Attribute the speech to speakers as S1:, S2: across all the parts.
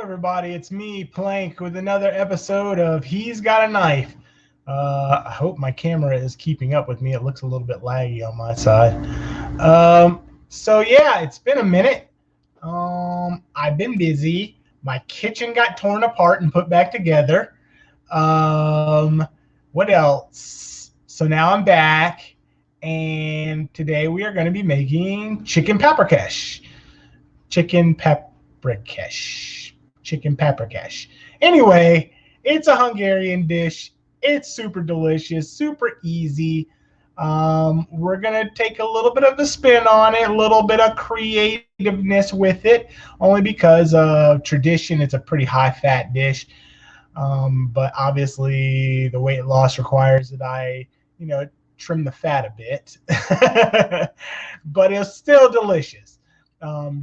S1: everybody. It's me, Plank, with another episode of He's Got a Knife. I hope my camera is keeping up with me. It looks a little bit laggy on my side. So yeah, it's been a minute. I've been busy. My kitchen got torn apart and put back together. What else? So now I'm back, and today we are going to be making chicken paprikash. Chicken paprikash. Anyway, it's a Hungarian dish. It's super delicious, super easy. We're going to take a little bit of the spin on it, a little bit of creativeness with it, only because of tradition. It's a pretty high-fat dish. But obviously, the weight loss requires that I, trim the fat a bit. But it's still delicious.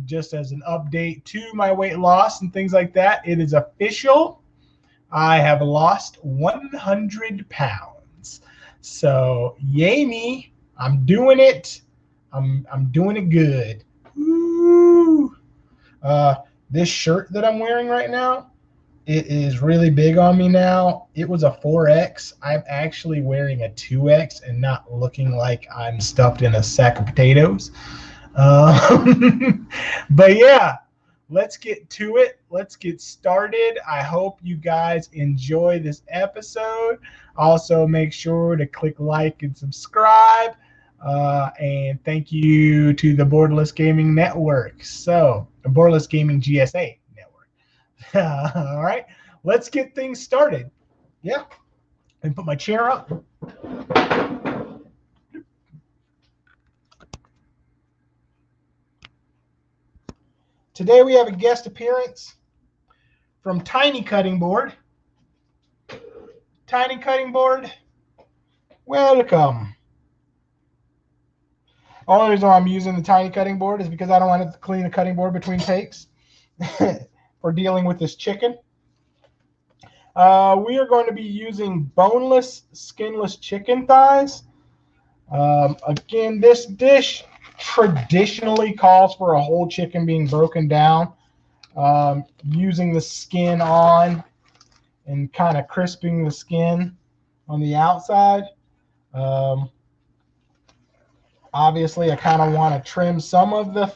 S1: Just as an update to my weight loss and things like that, it is official. I have lost 100 pounds. So yay me. I'm doing it. I'm doing it good. Woo. This shirt that I'm wearing right now, it is really big on me now. It was a 4X. I'm actually wearing a 2X and not looking like I'm stuffed in a sack of potatoes. But yeah, let's get to it. Let's get started. I hope you guys enjoy this episode. Also, make sure to click like and subscribe. And thank you to the Borderless Gaming Network. So, the Borderless Gaming GSA Network. All right, let's get things started. Yeah, and put my chair up. Today we have a guest appearance from Tiny Cutting Board. Tiny Cutting Board, welcome. Only reason why I'm using the Tiny Cutting Board is because I don't want to clean the cutting board between takes for dealing with this chicken. We are going to be using boneless, skinless chicken thighs. Again, this dish traditionally calls for a whole chicken being broken down, using the skin on and kind of crisping the skin on the outside. Obviously, I kind of want to trim some of the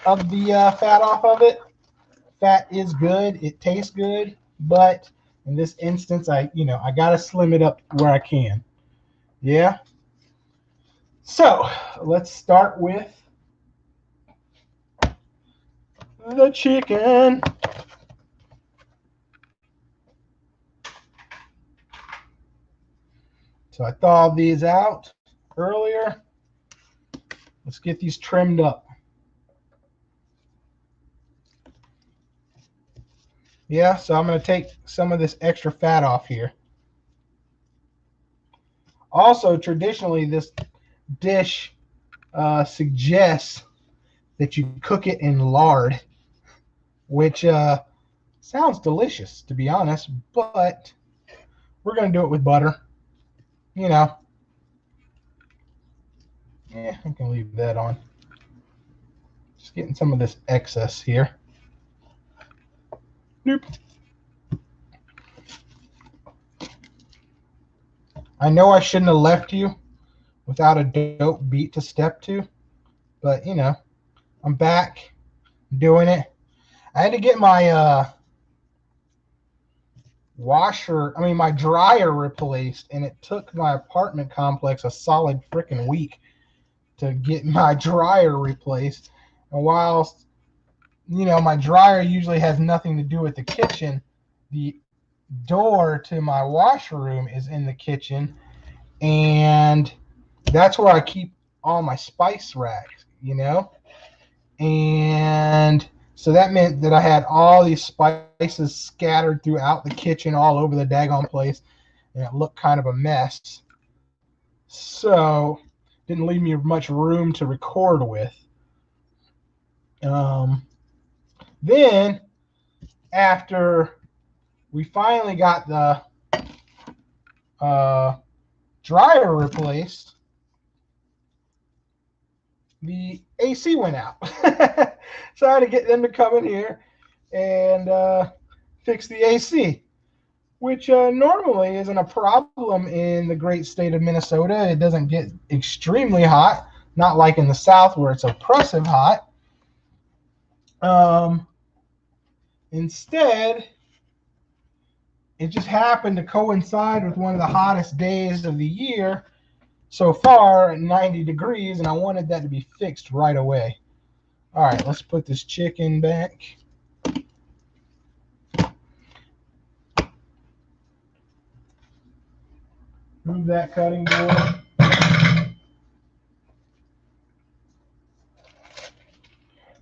S1: fat off of it. Fat is good; it tastes good, but in this instance, I gotta slim it up where I can. Yeah. So let's start with the chicken. So I thawed these out earlier. Let's get these trimmed up. Yeah, so I'm going to take some of this extra fat off here. Also, traditionally, this dish suggests that you cook it in lard, which sounds delicious, to be honest, but we're going to do it with butter. Yeah, I can leave that on. Just getting some of this excess here. Nope. I know I shouldn't have left you without a dope beat to step to, but I'm back doing it. I had to get my my dryer replaced, and it took my apartment complex a solid freaking week to get my dryer replaced. And whilst my dryer usually has nothing to do with the kitchen, the door to my washroom is in the kitchen, and that's where I keep all my spice racks, and so that meant that I had all these spices scattered throughout the kitchen all over the daggone place, and it looked kind of a mess. So didn't leave me much room to record with. Then after we finally got the dryer replaced, the AC went out. So I had to get them to come in here and fix the AC, which normally isn't a problem in the great state of Minnesota. It doesn't get extremely hot, not like in the South where it's oppressive hot. Um, Instead, it just happened to coincide with one of the hottest days of the year so far at 90 degrees, and I wanted that to be fixed right away. All right, let's put this chicken back. Move that cutting board.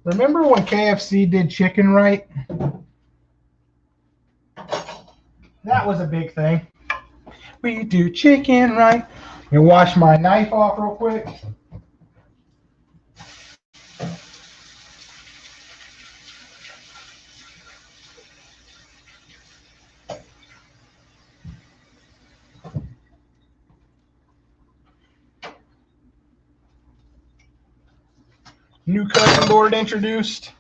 S1: Remember when KFC did chicken right? That was a big thing. We do chicken right. I'm gonna wash my knife off real quick. New cutting board introduced.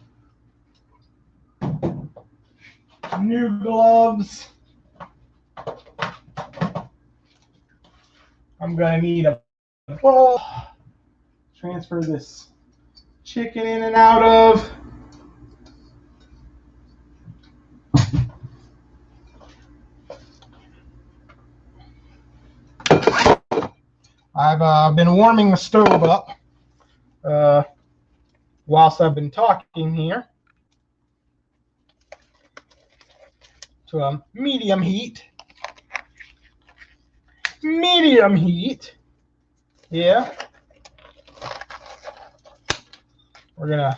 S1: New gloves. I'm gonna need a bowl. Transfer this chicken in and out of. I've been warming the stove up whilst I've been talking here to a medium heat. Medium heat. Yeah. We're gonna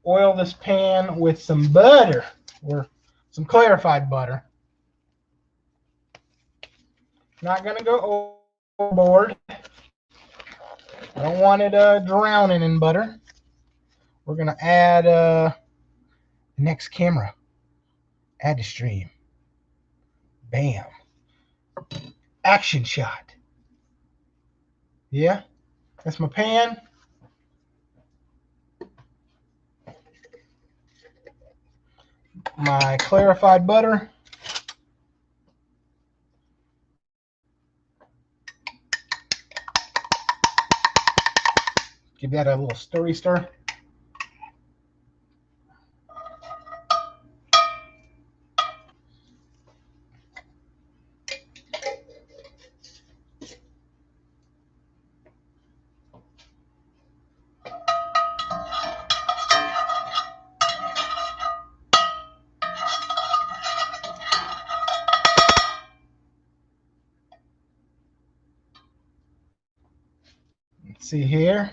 S1: oil this pan with some butter or some clarified butter. Not gonna go overboard. I don't want it drowning in butter. We're gonna add the next camera. Add to stream. Bam. Action shot. Yeah, that's my pan. My clarified butter. Give that a little stirry stir. Let's see here.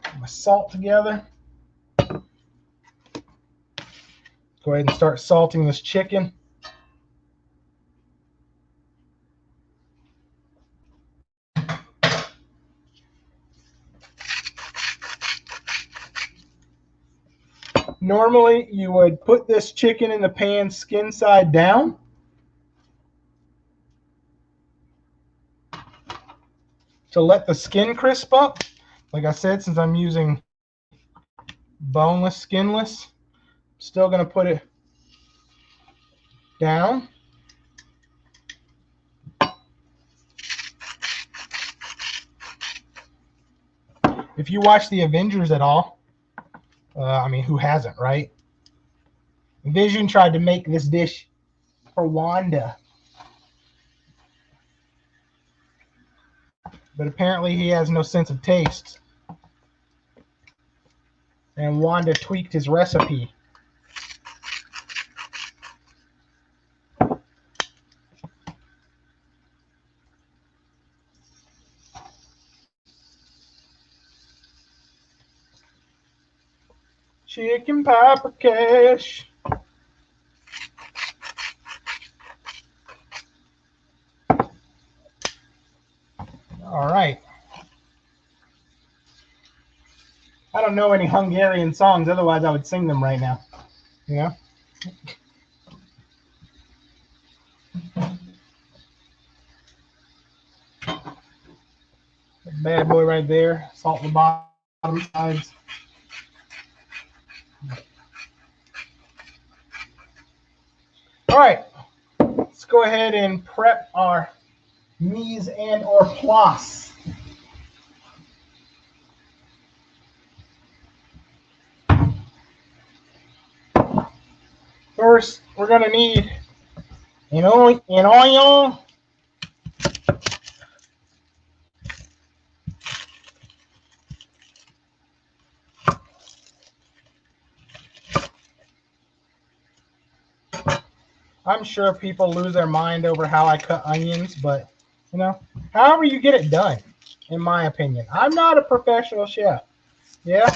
S1: Put my salt together. Go ahead and start salting this chicken. Normally, you would put this chicken in the pan skin side down. To let the skin crisp up. Like I said, since I'm using boneless, skinless, I'm still going to put it down. If you watch the Avengers at all, I mean, who hasn't, right? Vision tried to make this dish for Wanda. But apparently he has no sense of taste. And Wanda tweaked his recipe. Chicken Paprikash. All right. I don't know any Hungarian songs, otherwise I would sing them right now. Yeah. Bad boy right there. Salt the bottom sides. All right, let's go ahead and prep our mise and or place. First, we're gonna need an onion. I'm sure people lose their mind over how I cut onions, but you know, however you get it done, in my opinion. I'm not a professional chef. Yeah,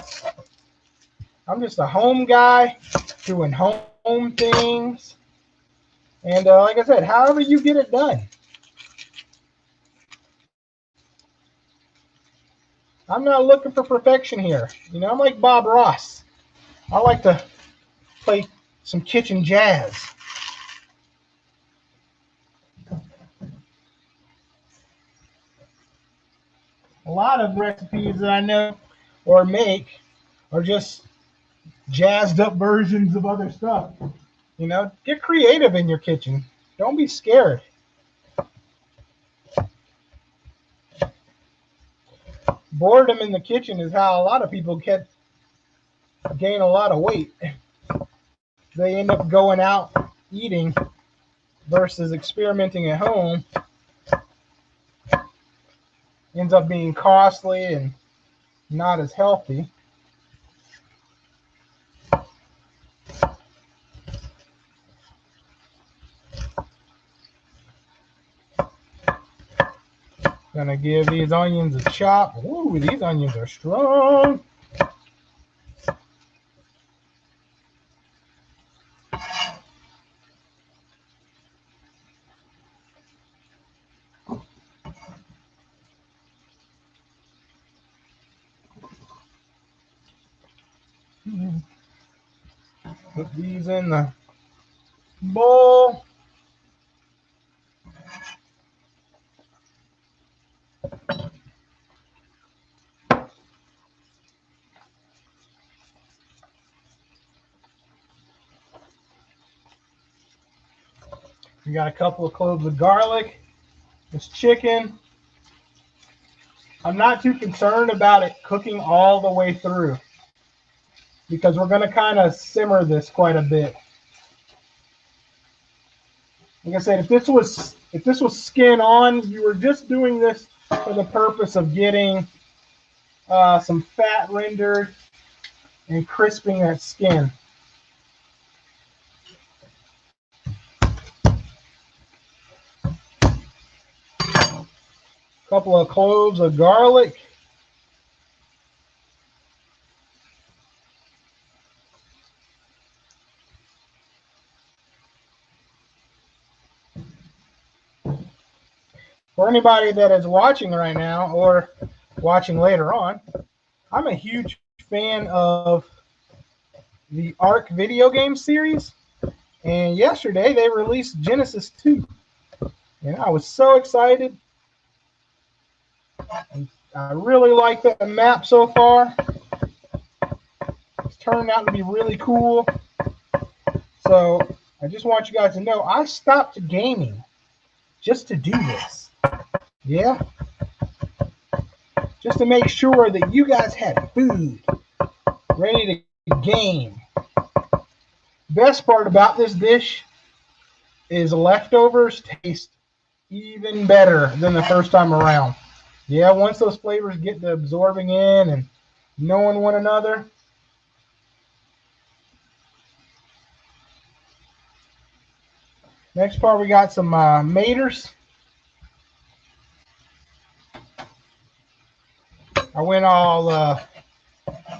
S1: I'm just a home guy doing home things. And like I said, however you get it done. I'm not looking for perfection here. You know, I'm like Bob Ross. I like to play some kitchen jazz. A lot of recipes that I know or make are just jazzed up versions of other stuff. You know, get creative in your kitchen. Don't be scared. Boredom in the kitchen is how a lot of people gain a lot of weight. They end up going out eating versus experimenting at home. Ends up being costly and not as healthy. Gonna give these onions a chop. Ooh, these onions are strong. Put these in the bowl. We got a couple of cloves of garlic. This chicken. I'm not too concerned about it cooking all the way through because we're going to kind of simmer this quite a bit. Like I said, if this was skin on, you were just doing this for the purpose of getting some fat rendered and crisping that skin. Couple of cloves of garlic. For anybody that is watching right now or watching later on, I'm a huge fan of the Ark video game series. And yesterday they released Genesis 2. And I was so excited. I really like the map so far. It's turned out to be really cool. So I just want you guys to know I stopped gaming just to do this. Yeah. Just to make sure that you guys had food ready to game. Best part about this dish is leftovers taste even better than the first time around. Yeah, once those flavors get to absorbing in and knowing one another. Next part, we got some maters. I went all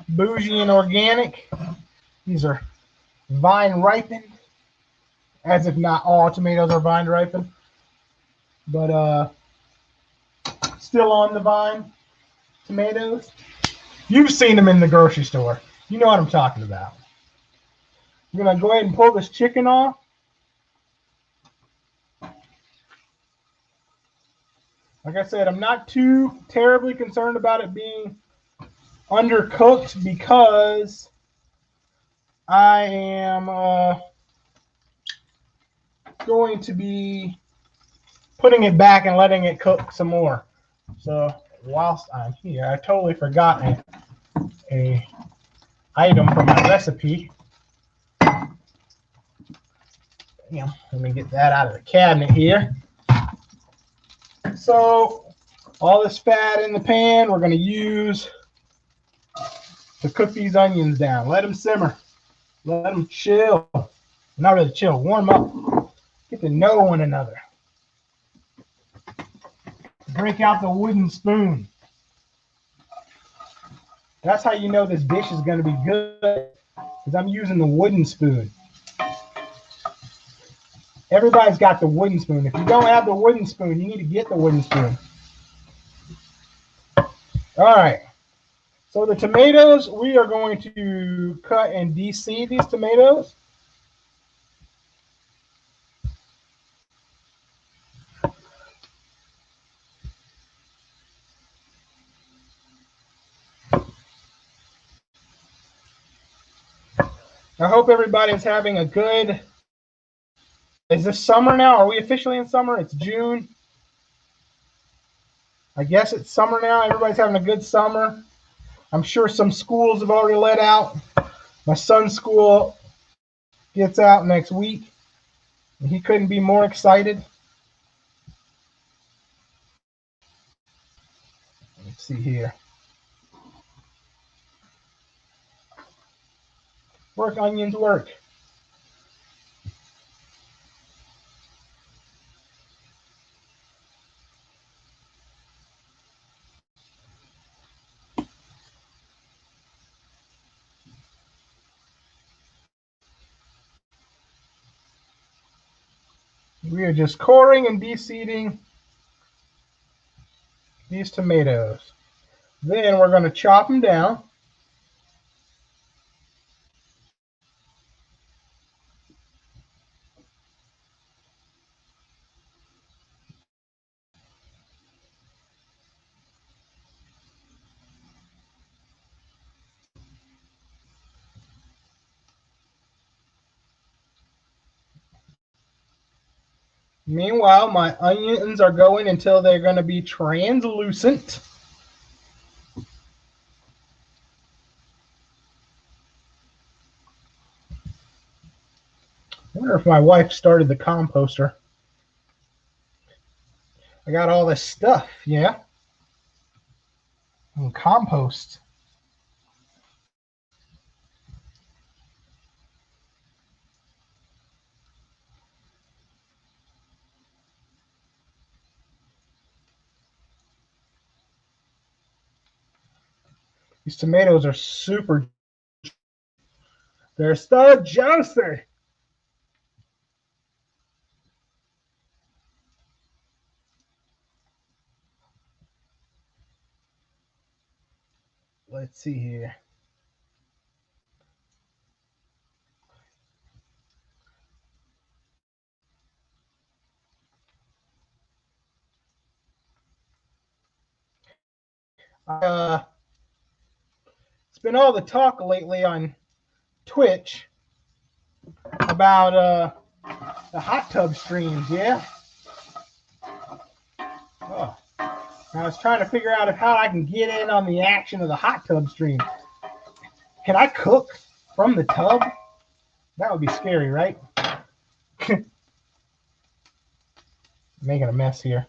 S1: bougie and organic. These are vine ripened, as if not all tomatoes are vine ripened, but still on the vine tomatoes. You've seen them in the grocery store. You know what I'm talking about. I'm gonna go ahead and pull this chicken off. Like I said, I'm not too terribly concerned about it being undercooked because I am going to be putting it back and letting it cook some more. So whilst I'm here, I totally forgot a item from my recipe. Damn, let me get that out of the cabinet here. So all this fat in the pan, we're going to use to cook these onions down. Let them simmer. Let them chill. Not really chill, warm up. Get to know one another. Break out the wooden spoon. That's how you know this dish is going to be good, because I'm using the wooden spoon. Everybody's got the wooden spoon. If you don't have the wooden spoon, you need to get the wooden spoon. All right. So the tomatoes, we are going to cut and de-seed these tomatoes. I hope everybody's having a good... Is this summer now? Are we officially in summer? It's June. I guess it's summer now. Everybody's having a good summer. I'm sure some schools have already let out. My son's school gets out next week, and he couldn't be more excited. Let's see here. Work, onions, work. We are just coring and de-seeding these tomatoes. Then we're going to chop them down. Meanwhile, my onions are going until they're going to be translucent. I wonder if my wife started the composter. I got all this stuff, yeah. And compost. These tomatoes are super. They're so juicy. Let's see here. It's been all the talk lately on Twitch about the hot tub streams, yeah? Oh. I was trying to figure out how I can get in on the action of the hot tub stream. Can I cook from the tub? That would be scary, right? Making a mess here.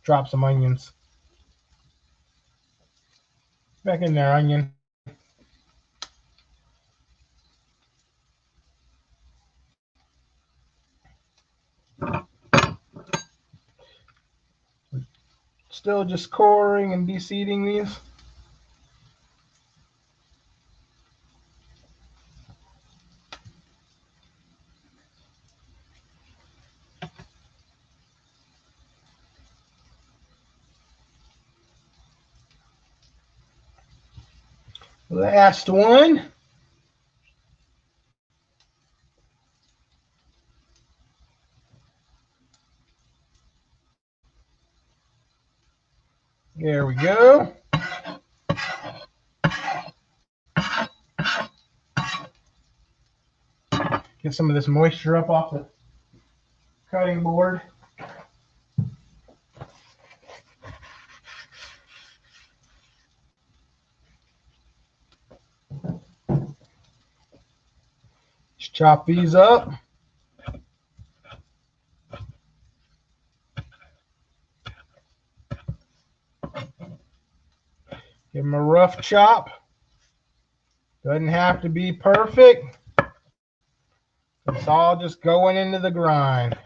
S1: Drop some onions. Back in there, onion. Still just coring and de-seeding these. Last one. go. Get some of this moisture up off the cutting board. Just chop these up. Give them a rough chop. Doesn't have to be perfect. It's all just going into the grind,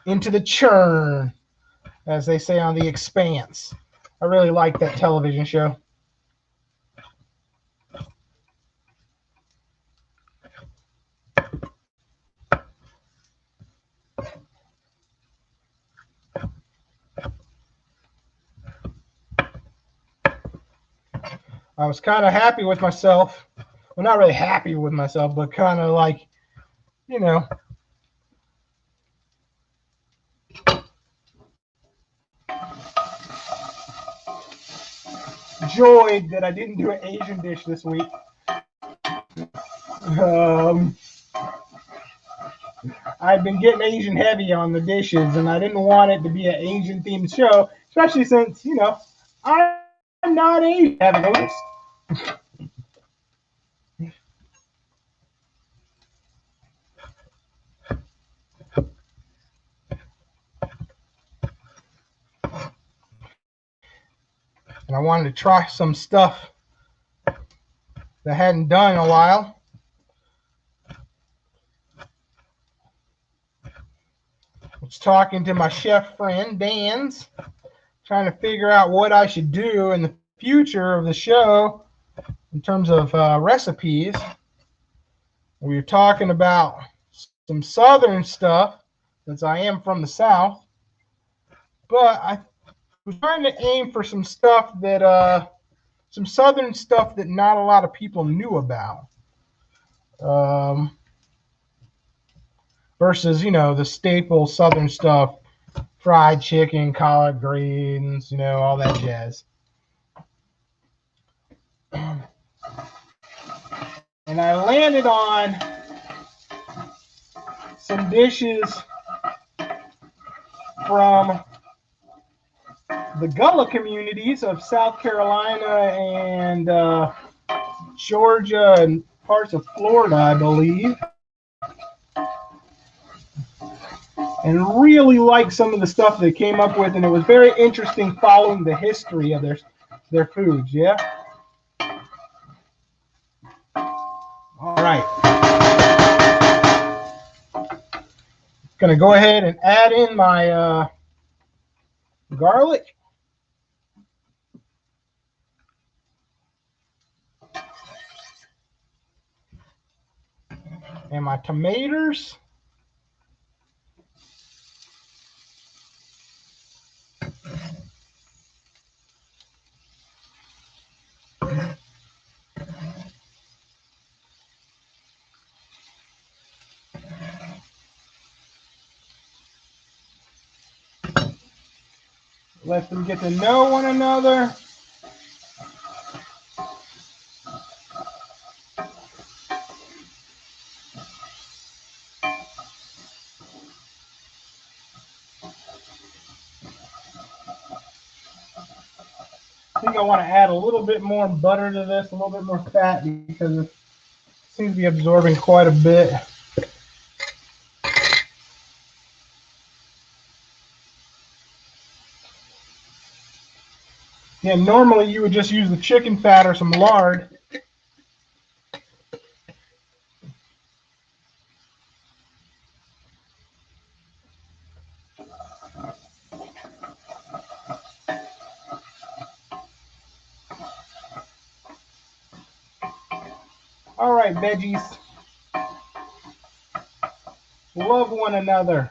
S1: into the churn, as they say on The Expanse. I really like that television show. I was kind of happy with myself. Well, not really happy with myself, but kind of like, you know, joyed that I didn't do an Asian dish this week. I've been getting Asian heavy on the dishes, and I didn't want it to be an Asian themed show, especially since, you know, I'm not Asian. And I wanted to try some stuff that I hadn't done in a while. I was talking to my chef friend, Dan's, trying to figure out what I should do in the future of the show in terms of recipes. We were talking about some southern stuff, since I am from the South, but I was trying to aim for some stuff that, some southern stuff that not a lot of people knew about. Versus, you know, the staple southern stuff, fried chicken, collard greens, you know, all that jazz. And I landed on some dishes from the Gullah communities of South Carolina and Georgia and parts of Florida, I believe. And really liked some of the stuff they came up with, and it was very interesting following the history of their foods. Yeah. All right. Gonna go ahead and add in my garlic. And my tomatoes. Let them get to know one another. I think I want to add a little bit more butter to this, a little bit more fat, because it seems to be absorbing quite a bit. Yeah, normally you would just use the chicken fat or some lard. All right, veggies. Love one another.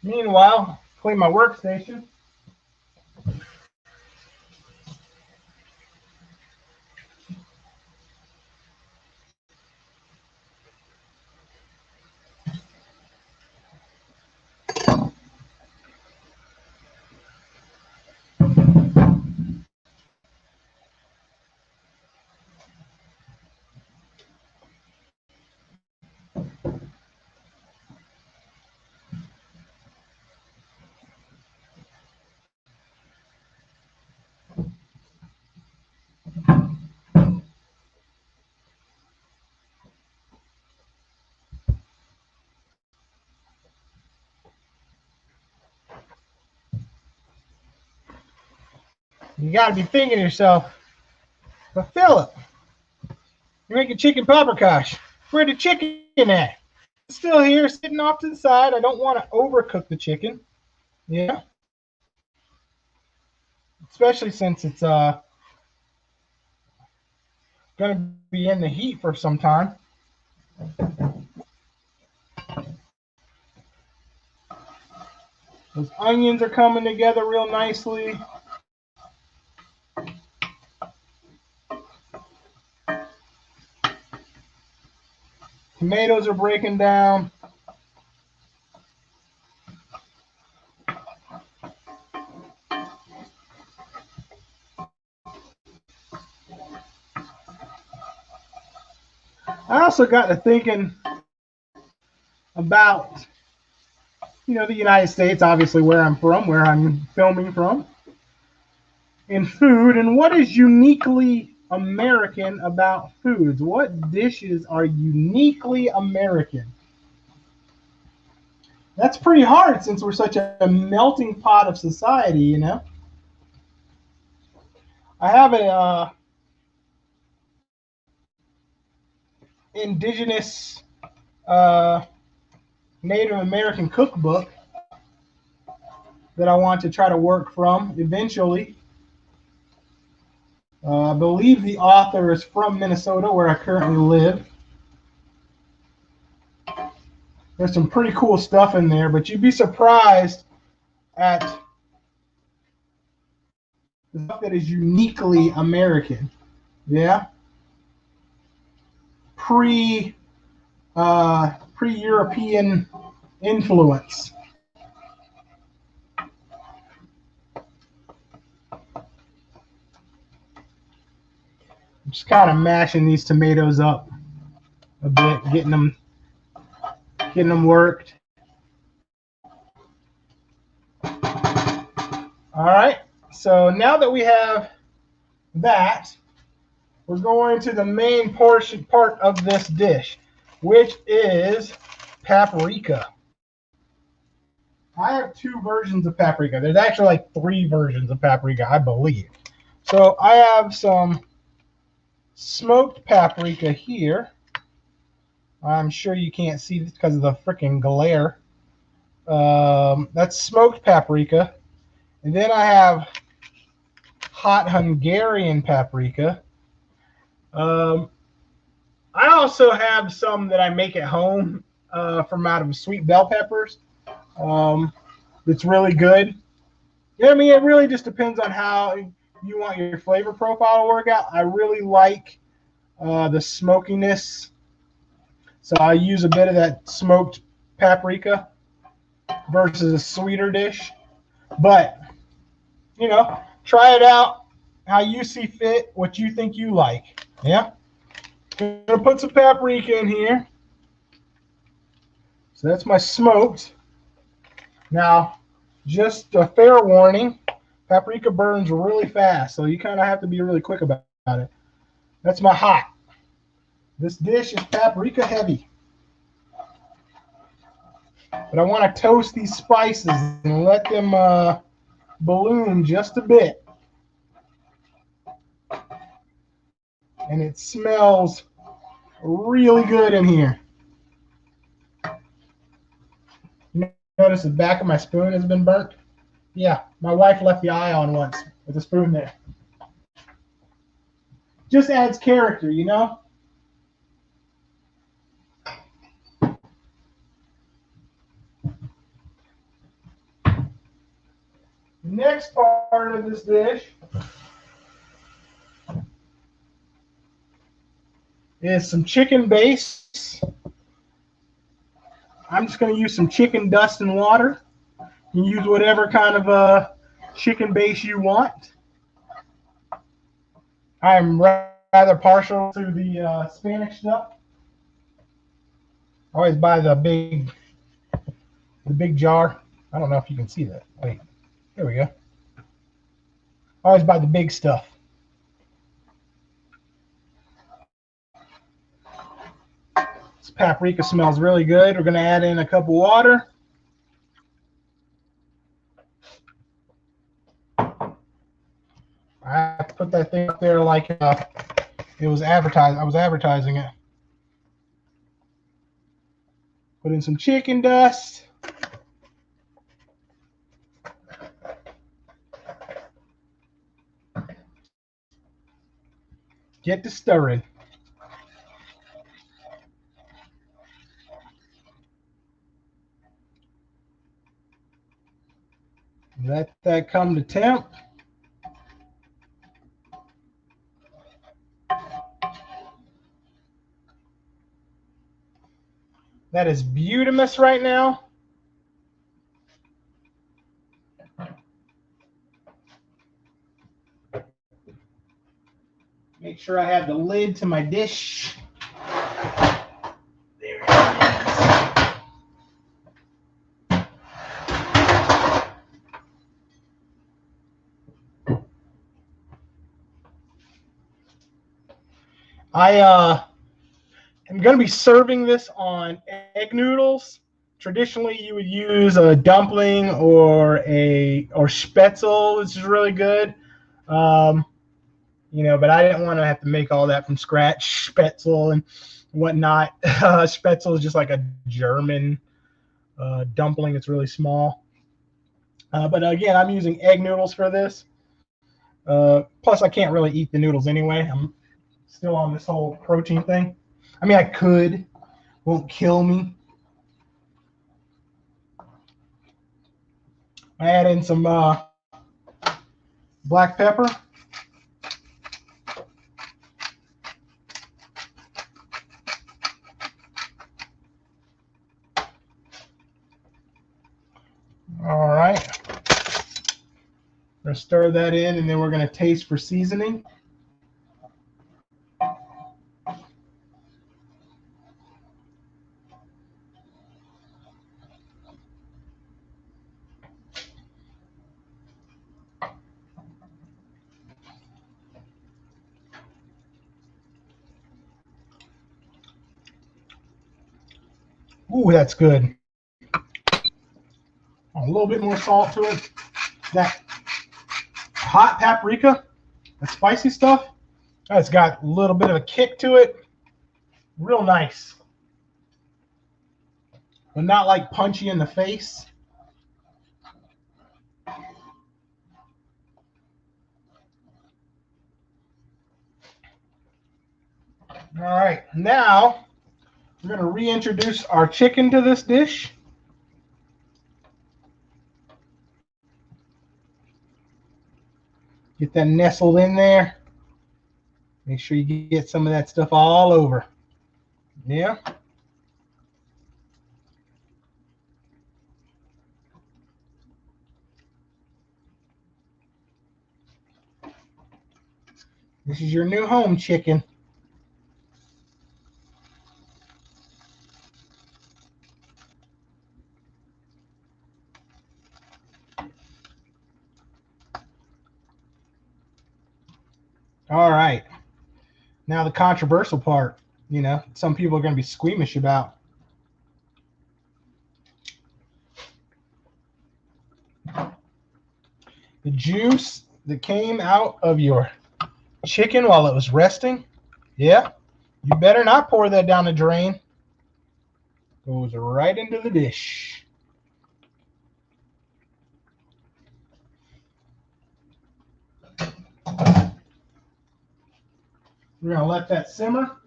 S1: Meanwhile, clean my workstation. You got to be thinking to yourself, but Philip, you're making chicken paprikash. Where the chicken at? It's still here, sitting off to the side. I don't want to overcook the chicken. Yeah. Especially since it's going to be in the heat for some time. Those onions are coming together real nicely. Tomatoes are breaking down. I also got to thinking about, the United States, obviously where I'm from, where I'm filming from, and food, and what is uniquely American about foods? What dishes are uniquely American? That's pretty hard since we're such a melting pot of society, I have a indigenous Native American cookbook that I want to try to work from eventually. I believe the author is from Minnesota, where I currently live. There's some pretty cool stuff in there, but you'd be surprised at the stuff that is uniquely American. Yeah? Pre-European influence. I'm just kind of mashing these tomatoes up a bit, getting them worked. All right, so now that we have that, we're going to the main part of this dish, which is paprika. I have two versions of paprika. There's actually like 3 versions of paprika, I believe. So I have some smoked paprika here. I'm sure you can't see this because of the freaking glare. That's smoked paprika. And then I have hot Hungarian paprika. I also have some that I make at home from out of sweet bell peppers. That's really good. Yeah, I mean, it really just depends on how you want your flavor profile to work out. I really like the smokiness. So I use a bit of that smoked paprika versus a sweeter dish. But, try it out how you see fit, what you think you like. Yeah? I'm going to put some paprika in here. So that's my smoked. Now, just a fair warning, paprika burns really fast, so you kind of have to be really quick about it. That's my hot. This dish is paprika heavy. But I want to toast these spices and let them balloon just a bit. And it smells really good in here. You notice the back of my spoon has been burnt? Yeah, my wife left the eye on once with a spoon there. Just adds character, Next part of this dish is some chicken base. I'm just going to use some chicken dust and water. You can use whatever kind of chicken base you want. I'm rather partial to the Spanish stuff. I always buy the big jar. I don't know if you can see that. Wait, there we go. I always buy the big stuff. This paprika smells really good. We're going to add in a cup of water. I put that thing up there like it was advertised. I was advertising it. Put in some chicken dust. Get to stirring. Let that come to temp. That is beautimous right now. Make sure I have the lid to my dish. There it is. I'm going to be serving this on egg noodles. Traditionally, you would use a dumpling or spätzle, which is really good. But I didn't want to have to make all that from scratch, spätzle and whatnot. Spätzle is just like a German dumpling. It's really small. But again, I'm using egg noodles for this. Plus, I can't really eat the noodles anyway. I'm still on this whole protein thing. I mean, I could. Won't kill me. I add in some black pepper. All right. We're going to stir that in, and then we're going to taste for seasoning. Ooh, that's good. A little bit more salt to it. That hot paprika, the spicy stuff, that's got a little bit of a kick to it. Real nice. But not like punchy in the face. All right, now we're going to reintroduce our chicken to this dish. Get that nestled in there. Make sure you get some of that stuff all over. Yeah. This is your new home chicken. All right. Now the controversial part, some people are going to be squeamish about. The juice that came out of your chicken while it was resting, yeah, you better not pour that down the drain. Goes right into the dish. We're going to let that simmer.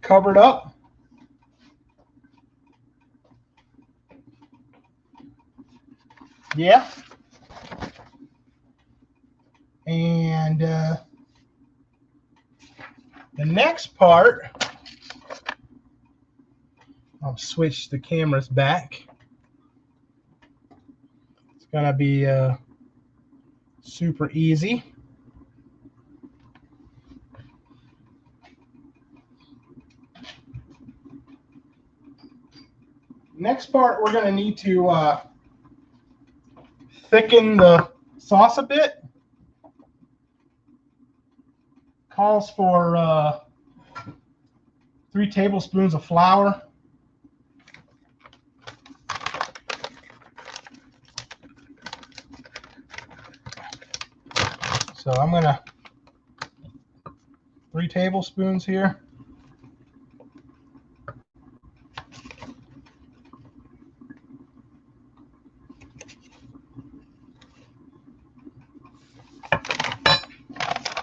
S1: Cover it up. Yeah. And the next part, I'll switch the cameras back. It's going to be super easy. Next part, we're going to need to thicken the sauce a bit. Calls for 3 tablespoons of flour. So I'm going to 3 tablespoons here.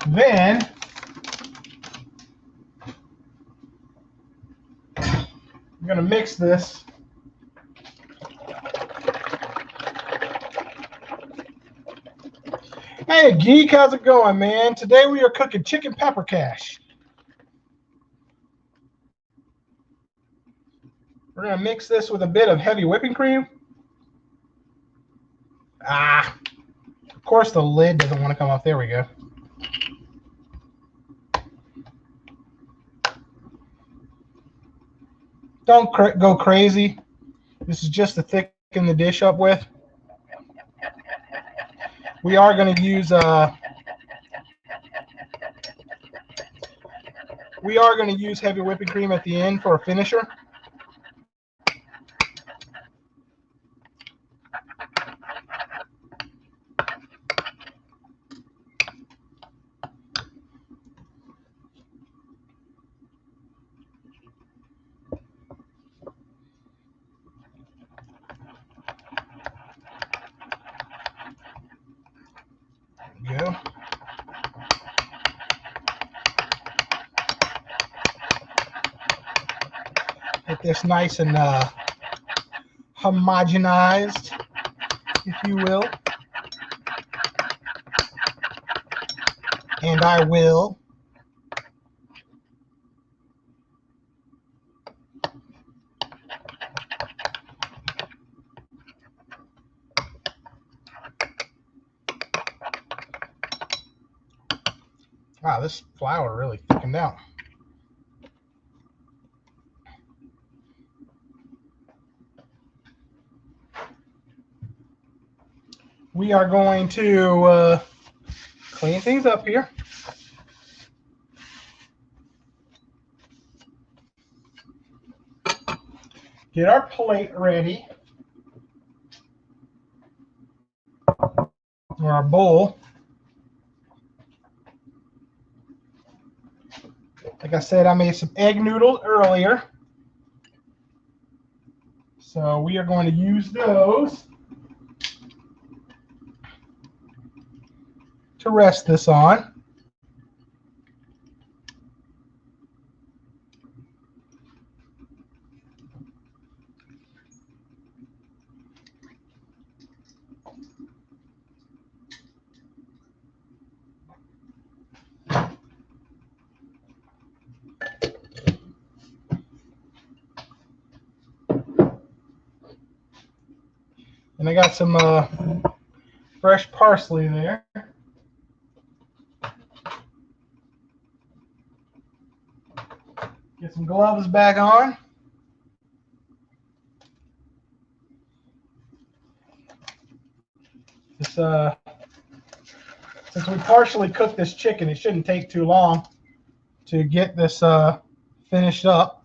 S1: Then I'm going to mix this. Hey, Geek, how's it going, man? Today we are cooking chicken paprikash. We're going to mix this with a bit of heavy whipping cream. Of course the lid doesn't want to come off. There we go. Don't go crazy. This is just to thicken the dish up with. We are going to use heavy whipping cream at the end for a finisher. There we go. Get this nice and homogenized, if you will. And I will. Wow, this flour really thickened out. We are going to clean things up here. Get our plate ready, or our bowl. Like I said, I made some egg noodles earlier. So we are going to use those to rest this on. And I got some fresh parsley there. Get some gloves back on. This, since we partially cooked this chicken, it shouldn't take too long to get this finished up.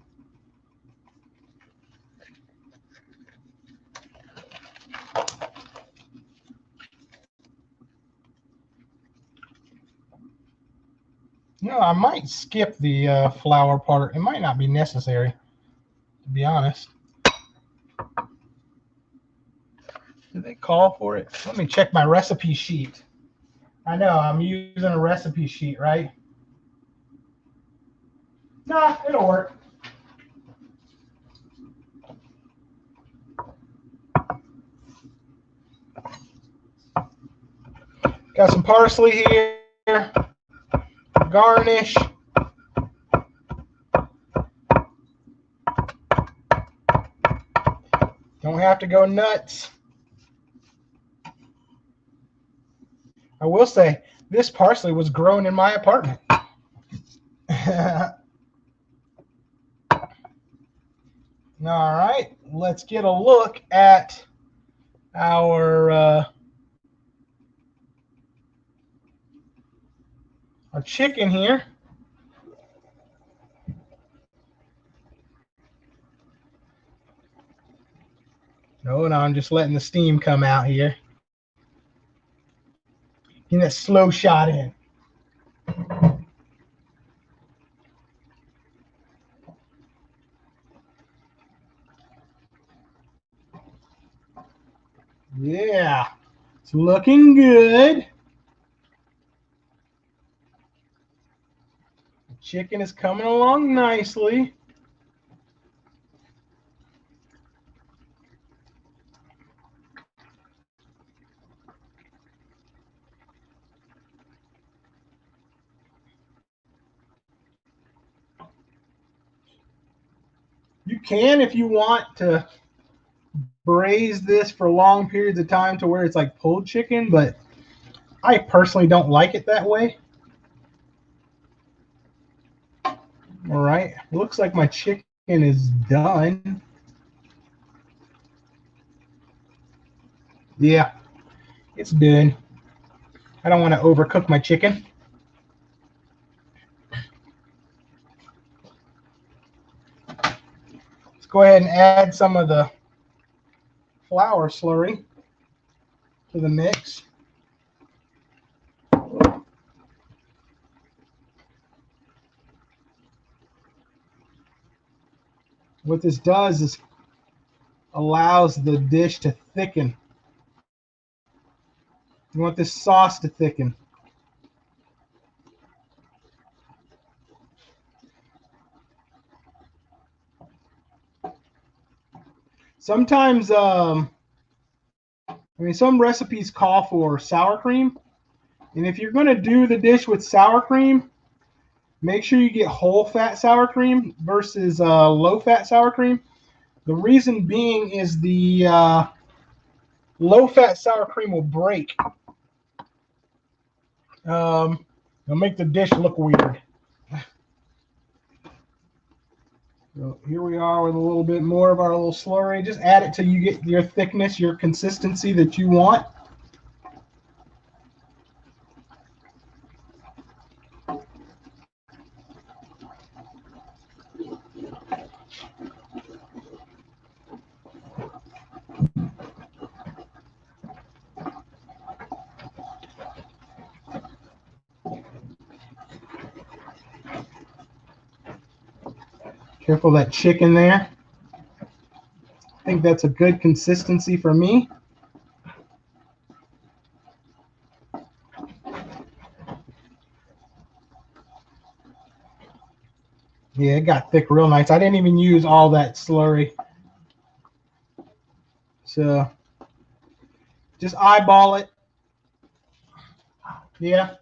S1: You know, I might skip the flour part. It might not be necessary, to be honest. Do they call for it? Let me check my recipe sheet. I know, I'm using a recipe sheet, right? Nah, it'll work. Got some parsley here. Garnish. Don't have to go nuts. I will say, this parsley was grown in my apartment. All right, let's get a look at our chicken here. No, I'm just letting the steam come out here. Get that slow shot in. Yeah, it's looking good. The chicken is coming along nicely. You can, if you want to braise this for long periods of time to where it's like pulled chicken, but I personally don't like it that way. All right, looks like my chicken is done. Yeah, it's done. I don't want to overcook my chicken. Let's go ahead and add some of the flour slurry to the mix. What this does is allows the dish to thicken. You want this sauce to thicken. Sometimes, some recipes call for sour cream. And if you're going to do the dish with sour cream, make sure you get whole fat sour cream versus low fat sour cream. The reason being is the low fat sour cream will break. It'll make the dish look weird. So here we are with a little bit more of our little slurry. Just add it till you get your thickness, your consistency that you want. Careful that chicken there. I think that's a good consistency for me. Yeah, it got thick real nice. I didn't even use all that slurry. So just eyeball it. Yeah.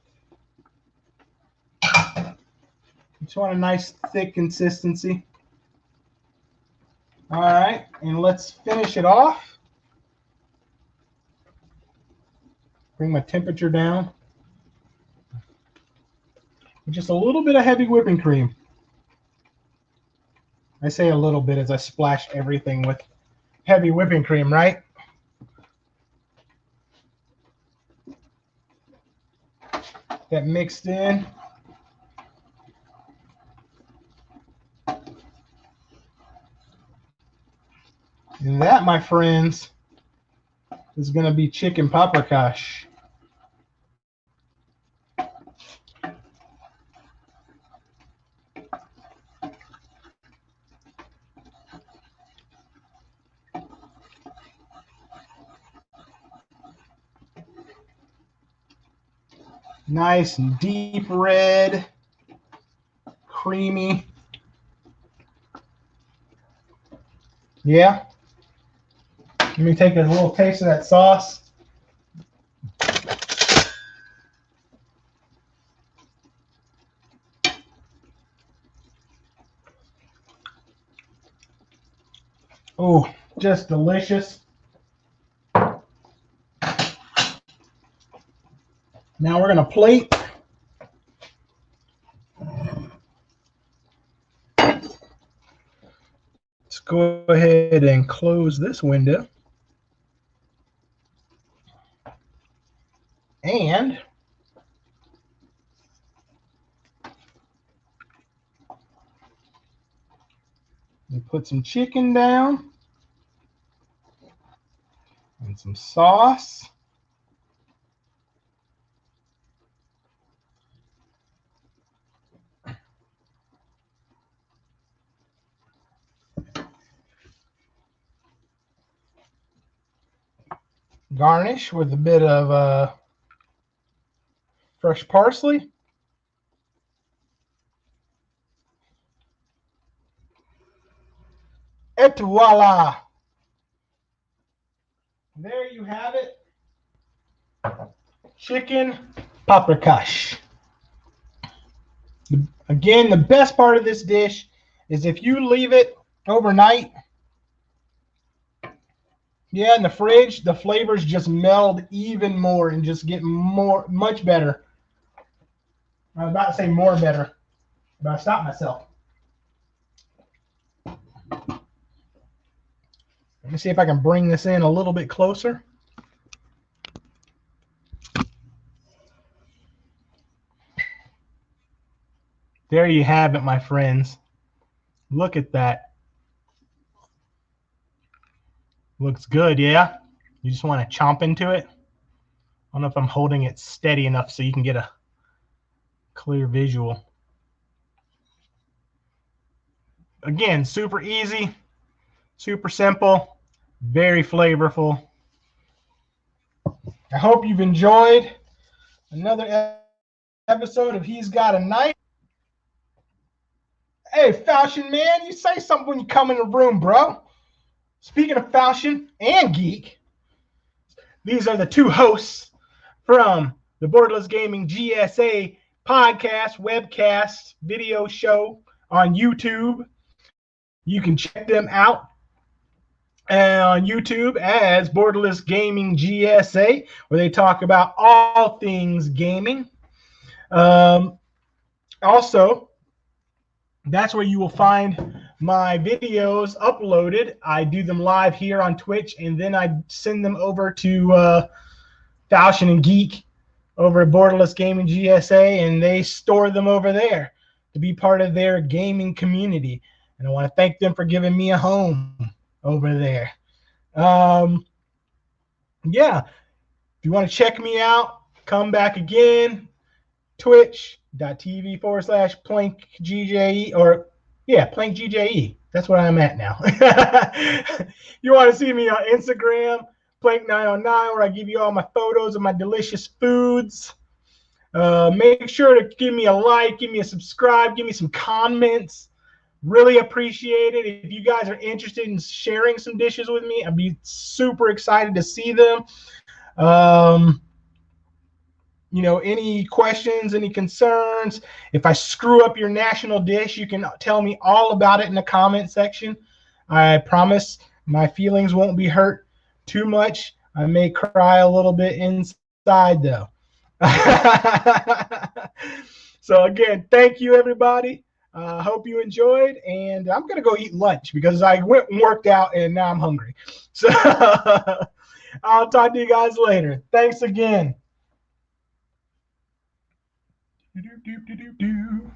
S1: Just want a nice thick consistency. All right, and let's finish it off. Bring my temperature down. Just a little bit of heavy whipping cream. I say a little bit as I splash everything with heavy whipping cream, right? That mixed in. And that, my friends, is going to be chicken paprikash. Nice and deep red, creamy. Yeah. Let me take a little taste of that sauce. Oh, just delicious. Now we're going to plate. Let's go ahead and close this window. And we put some chicken down and some sauce. Garnish with a bit of fresh parsley. Et voila! There you have it. Chicken paprikash. Again, the best part of this dish is if you leave it overnight, yeah, in the fridge, the flavors just meld even more and just get much better. I was about to say more better, but I stopped myself. Let me see if I can bring this in a little bit closer. There you have it, my friends. Look at that. Looks good, yeah? You just want to chomp into it. I don't know if I'm holding it steady enough so you can get a clear visual. Again, super easy, super simple, very flavorful. I hope you've enjoyed another episode of He's Got a Knife. Hey, Falchion, man, you say something when you come in the room, bro. Speaking of Falchion and Geek, these are the two hosts from the Borderless Gaming GSA podcast, webcast, video show on YouTube. You can check them out on YouTube as Borderless Gaming GSA, where they talk about all things gaming. Also, that's where you will find my videos uploaded. I do them live here on Twitch, and then I send them over to Falchion and Geek over at Borderless Gaming GSA, and they store them over there to be part of their gaming community. And I want to thank them for giving me a home over there. Yeah, if you want to check me out, come back again. Twitch.tv/PlankGJE, or PlankGJE. That's where I'm at now. You want to see me on Instagram, Plank909, where I give you all my photos of my delicious foods. Make sure to give me a like, give me a subscribe, give me some comments. Really appreciate it. If you guys are interested in sharing some dishes with me, I'd be super excited to see them. Any questions, any concerns, if I screw up your national dish, you can tell me all about it in the comment section. I promise my feelings won't be hurt too much. I may cry a little bit inside, though. So, again, thank you, everybody. Hope you enjoyed, and I'm going to go eat lunch because I went and worked out, and now I'm hungry. So, I'll talk to you guys later. Thanks again. Do, do, do, do, do.